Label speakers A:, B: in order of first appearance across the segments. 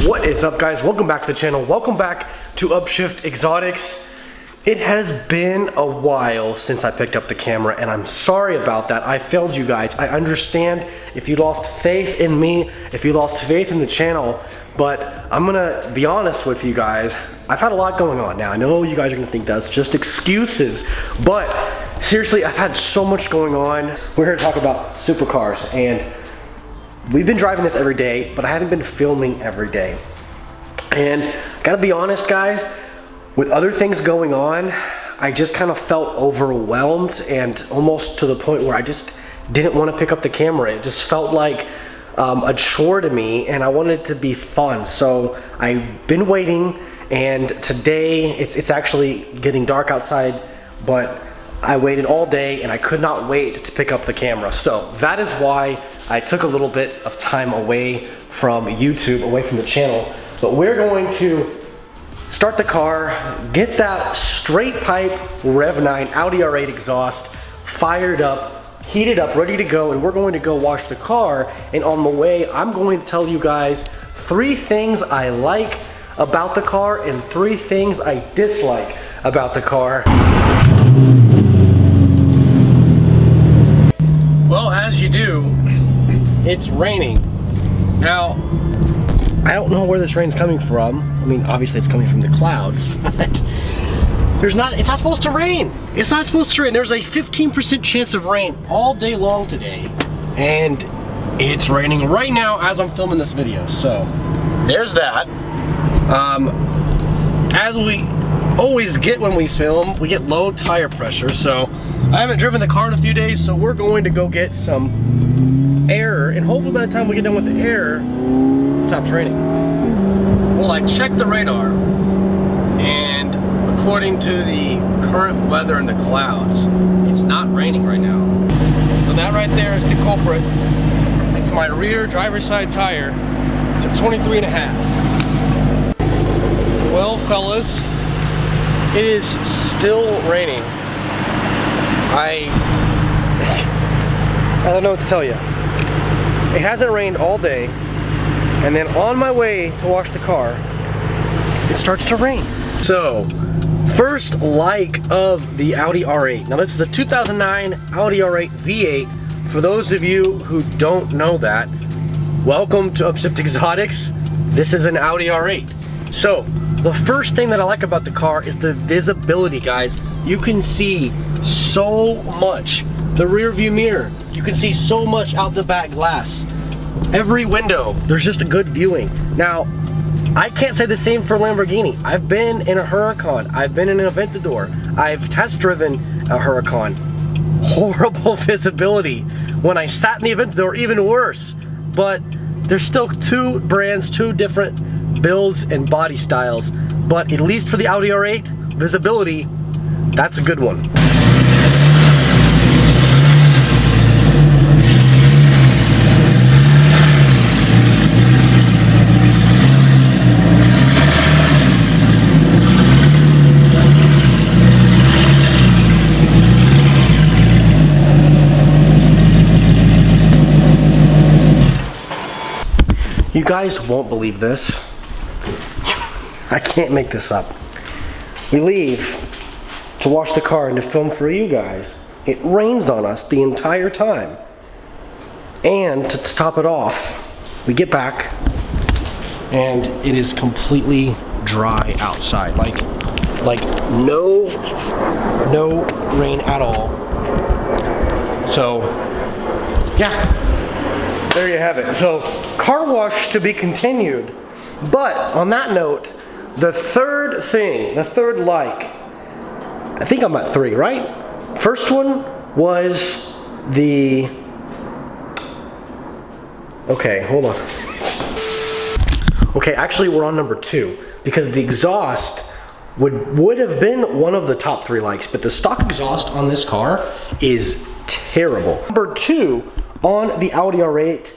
A: What is up, guys? Welcome back to the channel. Welcome back to Upshift Exotics. It has been a while since I picked up the camera, and I'm sorry about that. I failed you guys. I understand if you lost faith in me, if you lost faith in the channel, but I'm gonna be honest with you guys. I've had a lot going on. Now, I know you guys are gonna think that's just excuses, but seriously, I've had so much going on. We're here to talk about supercars, and we've been driving this every day, but I haven't been filming every day. And gotta be honest, guys, with other things going on, I just kind of felt overwhelmed and almost to the point where I just didn't want to pick up the camera. It just felt like a chore to me, and I wanted it to be fun. So I've been waiting, and today it's actually getting dark outside, but I waited all day and I could not wait to pick up the camera. So that is why I took a little bit of time away from YouTube, away from the channel. But we're going to start the car, get that straight pipe Rev 9 Audi R8 exhaust fired up, heated up, ready to go, and we're going to go wash the car. And on the way, I'm going to tell you guys 3 things I like about the car and 3 things I dislike about the car. Well, as you do, it's raining. Now, I don't know where this rain's coming from. I mean, obviously it's coming from the clouds, but it's not supposed to rain. It's not supposed to rain. There's a 15% chance of rain all day long today, and it's raining right now as I'm filming this video. So there's that. As we always get when we film, we get low tire pressure. So I haven't driven the car in a few days, so we're going to go get some air, and hopefully by the time we get done with the air, it stops raining. Well, I checked the radar, and according to the current weather and the clouds, it's not raining right now. So that right there is the culprit. It's my rear driver's side tire. It's a 23.5. Well, fellas, it is still raining. I don't know what to tell you. It hasn't rained all day, and then on my way to wash the car, it starts to rain. So, first like of the Audi R8. Now this is a 2009 Audi R8 V8. For those of you who don't know that, welcome to Upshift Exotics. This is an Audi R8. So, the first thing that I like about the car is the visibility, guys. You can see so much. The rear view mirror, you can see so much out the back glass. Every window, there's just a good viewing. Now, I can't say the same for Lamborghini. I've been in a Huracan, I've been in an Aventador, I've test driven a Huracan. Horrible visibility. When I sat in the Aventador, even worse. But there's still 2 brands, 2 different builds and body styles. But at least for the Audi R8, visibility, that's a good one. You guys won't believe this. I can't make this up. We leave to wash the car and to film for you guys. It rains on us the entire time. And to top it off, we get back and it is completely dry outside. Like no rain at all. So yeah, there you have it. So car wash to be continued. But on that note, the third thing, the third like, I think I'm at 3, right? First one was the, okay, hold on. Okay, actually we're on number 2, because the exhaust would have been one of the top 3 likes, but the stock exhaust on this car is terrible. Number 2 on the Audi R8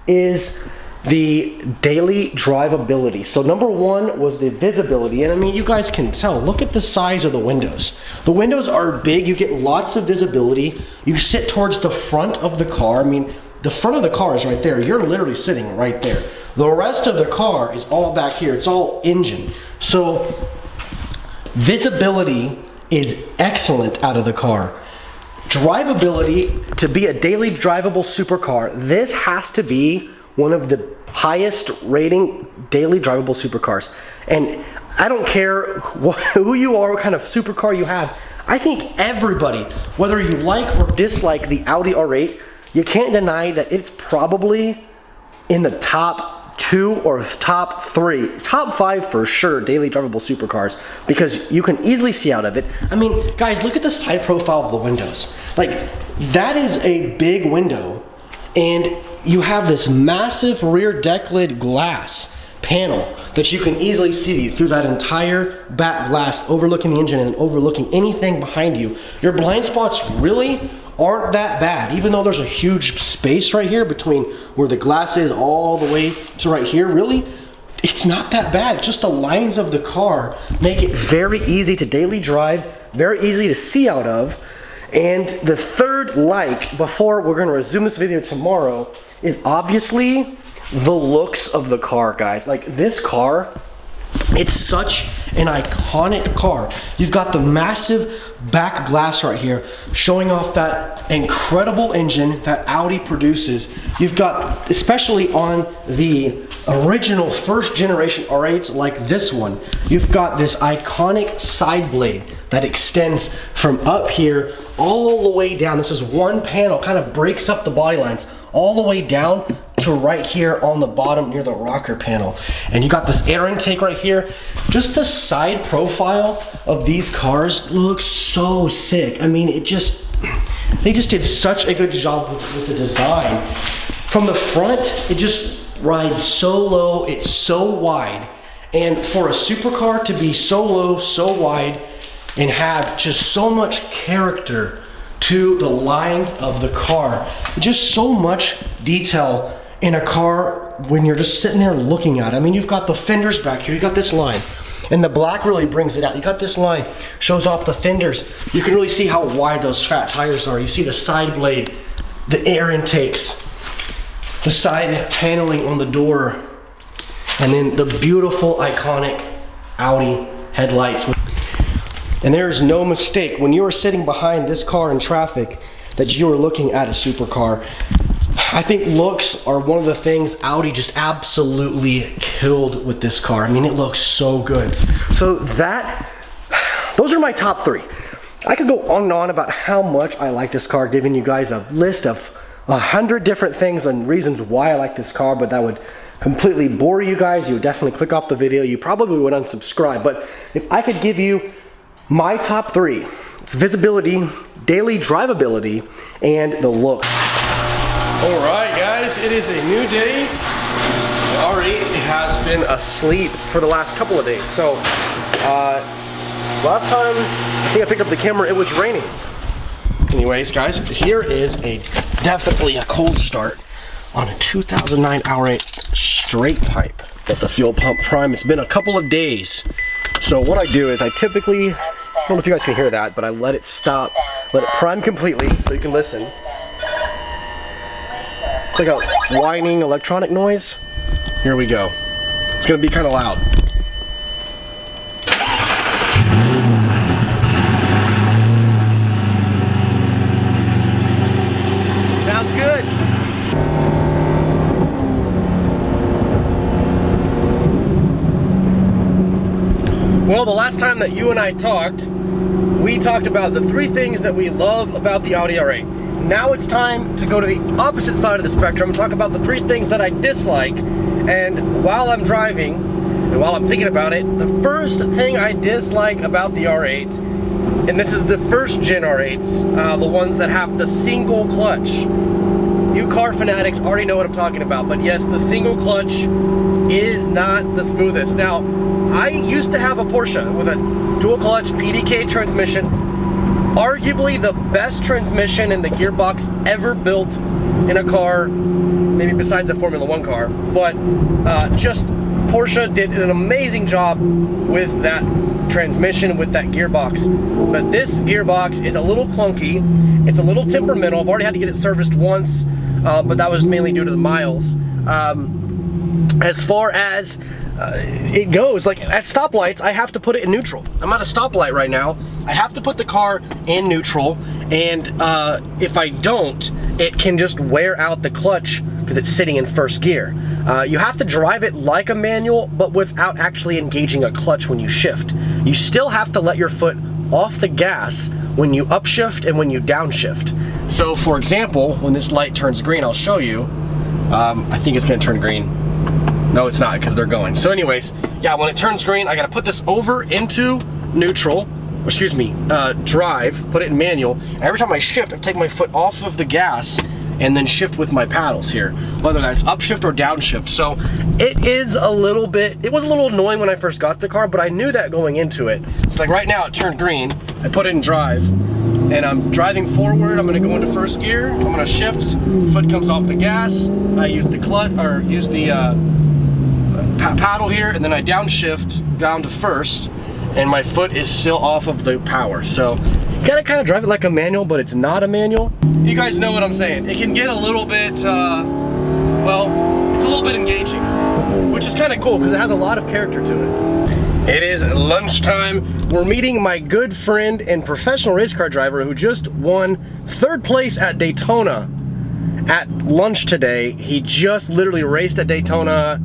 A: is the daily drivability. So number 1 was the visibility, and I mean, you guys can tell, look at the size of the windows. The windows are big, you get lots of visibility. You sit towards the front of the car. I mean, the front of the car is right there. You're literally sitting right there. The rest of the car is all back here. It's all engine. So visibility is excellent out of the car. Drivability, to be a daily drivable supercar, this has to be one of the highest rating daily drivable supercars. And I don't care who you are, what kind of supercar you have. I think everybody, whether you like or dislike the Audi R8, you can't deny that it's probably in the top 2 or top 3, top 5 for sure daily drivable supercars, because you can easily see out of it. I mean, guys, look at the side profile of the windows. Like, that is a big window, and you have this massive rear deck lid glass panel that you can easily see through that entire back glass, overlooking the engine and overlooking anything behind you. Your blind spots really aren't that bad, even though there's a huge space right here between where the glass is all the way to right here. Really, it's not that bad. Just the lines of the car make it very easy to daily drive, very easy to see out of. And the third like, before we're gonna resume this video tomorrow, is obviously the looks of the car, guys. Like, this car, it's such an iconic car. You've got the massive back glass right here showing off that incredible engine that Audi produces. You've got, especially on the original first generation R8s like this one, you've got this iconic side blade that extends from up here all the way down. This is one panel, kind of breaks up the body lines all the way down to right here on the bottom near the rocker panel. And you got this air intake right here. Just the side profile of these cars looks so sick. I mean, they just did such a good job with the design. From the front, it just rides so low, it's so wide. And for a supercar to be so low, so wide, and have just so much character to the lines of the car, just so much detail in a car when you're just sitting there looking at it. I mean, you've got the fenders back here, you got this line, and the black really brings it out. You got this line, shows off the fenders. You can really see how wide those fat tires are. You see the side blade, the air intakes, the side paneling on the door, and then the beautiful, iconic Audi headlights. And there's no mistake, when you are sitting behind this car in traffic, that you are looking at a supercar. I think looks are one of the things Audi just absolutely killed with this car. I mean, it looks so good. So those are my top 3. I could go on and on about how much I like this car, giving you guys a list of 100 different things and reasons why I like this car, but that would completely bore you guys. You would definitely click off the video. You probably would unsubscribe. But if I could give you my top 3, it's visibility, daily drivability, and the look. All right, guys, it is a new day. The R8 has been asleep for the last couple of days. So, last time I think I picked up the camera, it was raining. Anyways, guys, here is definitely a cold start on a 2009 R8 straight pipe at the fuel pump prime. It's been a couple of days. So what I do is I typically, I don't know if you guys can hear that, but I let it stop, let it prime completely so you can listen. It's like a whining electronic noise. Here we go. It's gonna be kind of loud. Sounds good. Well, the last time that you and I talked, we talked about the 3 things that we love about the Audi R8. Now it's time to go to the opposite side of the spectrum and talk about the 3 things that I dislike. And while I'm driving, and while I'm thinking about it, the first thing I dislike about the R8, and this is the first gen R8s, the ones that have the single clutch. You car fanatics already know what I'm talking about, but yes, the single clutch is not the smoothest. Now, I used to have a Porsche with a dual clutch PDK transmission, arguably the best transmission and the gearbox ever built in a car, maybe besides a Formula 1 car, but just Porsche did an amazing job with that transmission, with that gearbox. But this gearbox is a little clunky, it's a little temperamental. I've already had to get it serviced once, but that was mainly due to the miles. as far as it goes, like at stoplights, I have to put it in neutral. I'm at a stoplight right now. I have to put the car in neutral, and if I don't, it can just wear out the clutch because it's sitting in first gear. You have to drive it like a manual, but without actually engaging a clutch when you shift. You still have to let your foot off the gas when you upshift and when you downshift. So for example, when this light turns green, I'll show you. I think it's gonna turn green. No, it's not, because they're going. So anyways, yeah, when it turns green, I gotta put this over into neutral, excuse me, drive, put it in manual. And every time I shift, I take my foot off of the gas and then shift with my paddles here, whether that's upshift or downshift. So it is a little bit, it was a little annoying when I first got the car, but I knew that going into it. It's like right now it turned green, I put it in drive, and I'm driving forward. I'm gonna go into first gear, I'm gonna shift, foot comes off the gas, I use the clutch, or use the paddle here, and then I downshift down to first, and my foot is still off of the power. So you gotta kind of drive it like a manual, but it's not a manual. You guys know what I'm saying. It can get a little bit, well, it's a little bit engaging, which is kind of cool because it has a lot of character to it. It is lunchtime. We're meeting my good friend and professional race car driver who just won 3rd place at Daytona at lunch today. He just literally raced at Daytona,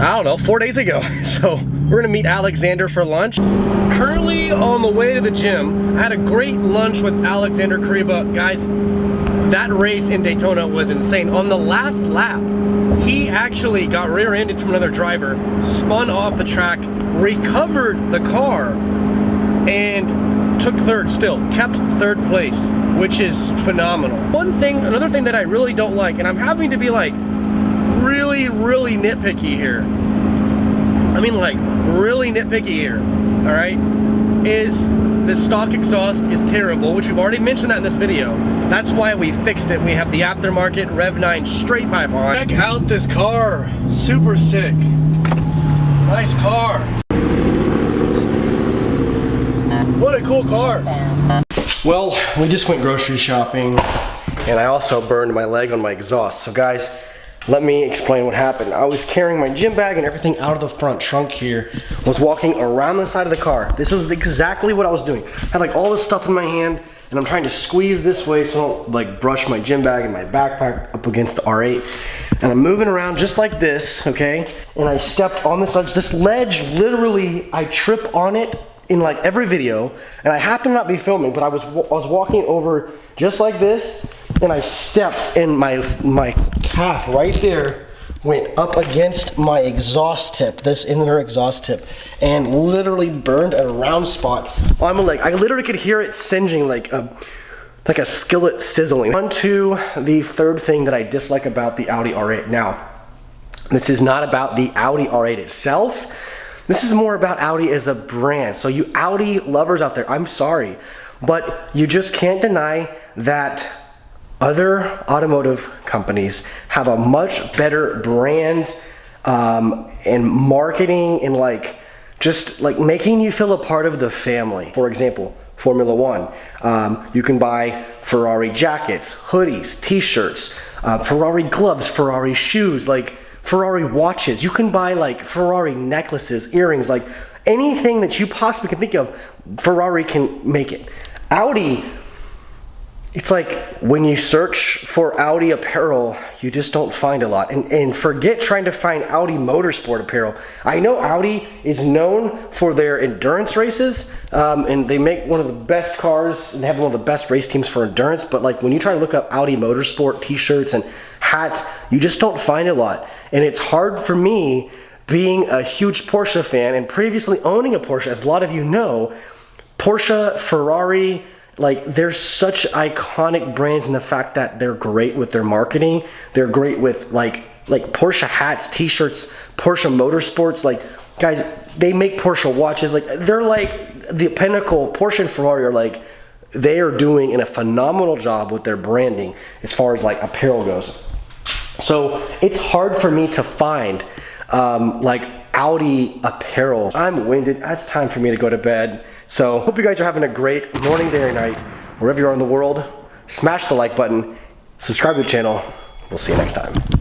A: I don't know, 4 days ago. So we're gonna meet Alexander for lunch. Currently on the way to the gym. I had a great lunch with Alexander Kariba. Guys, that race in Daytona was insane. On the last lap, he actually got rear-ended from another driver, spun off the track, recovered the car, and took 3rd still, kept 3rd place, which is phenomenal. Another thing that I really don't like, and I'm having to be like really nitpicky here. I mean, like really nitpicky here, all right, is the stock exhaust is terrible, which we've already mentioned that in this video. That's why we fixed it. We have the aftermarket Rev 9 straight pipe on. Check out this car, super sick. Nice car. What a cool car. Well, we just went grocery shopping, and I also burned my leg on my exhaust. So guys, let me explain what happened. I was carrying my gym bag and everything out of the front trunk here, was walking around the side of the car. This was exactly what I was doing. I had like all this stuff in my hand, and I'm trying to squeeze this way so I don't like brush my gym bag and my backpack up against the R8. And I'm moving around just like this, okay? And I stepped on this ledge. This ledge, literally, I trip on it in like every video, and I happen to not be filming, but I was walking over just like this, and I stepped, and my calf right there went up against my exhaust tip, this inner exhaust tip, and literally burned a round spot on my leg. I literally could hear it singeing like a skillet sizzling. On to the 3rd thing that I dislike about the Audi R8. Now, this is not about the Audi R8 itself. This is more about Audi as a brand. So you Audi lovers out there, I'm sorry, but you just can't deny that other automotive companies have a much better brand and marketing, and like just like making you feel a part of the family. For example, Formula One. You can buy Ferrari jackets, hoodies, t-shirts, Ferrari gloves, Ferrari shoes, like Ferrari watches. You can buy like Ferrari necklaces, earrings, like anything that you possibly can think of, Ferrari can make it. Audi, it's like when you search for Audi apparel, you just don't find a lot. And forget trying to find Audi motorsport apparel. I know Audi is known for their endurance races, and they make one of the best cars and have one of the best race teams for endurance, but like when you try to look up Audi motorsport t-shirts and hats, you just don't find a lot. And it's hard for me, being a huge Porsche fan and previously owning a Porsche, as a lot of you know, Porsche, Ferrari, like they're such iconic brands in the fact that they're great with their marketing. They're great with like Porsche hats, t-shirts, Porsche motorsports. Like guys, they make Porsche watches. Like they're like the pinnacle. Porsche and Ferrari are like, they are doing a phenomenal job with their branding as far as like apparel goes. So it's hard for me to find like Audi apparel. I'm winded. It's time for me to go to bed. So hope you guys are having a great morning, day, or night, wherever you are in the world. Smash the like button, subscribe to the channel. We'll see you next time.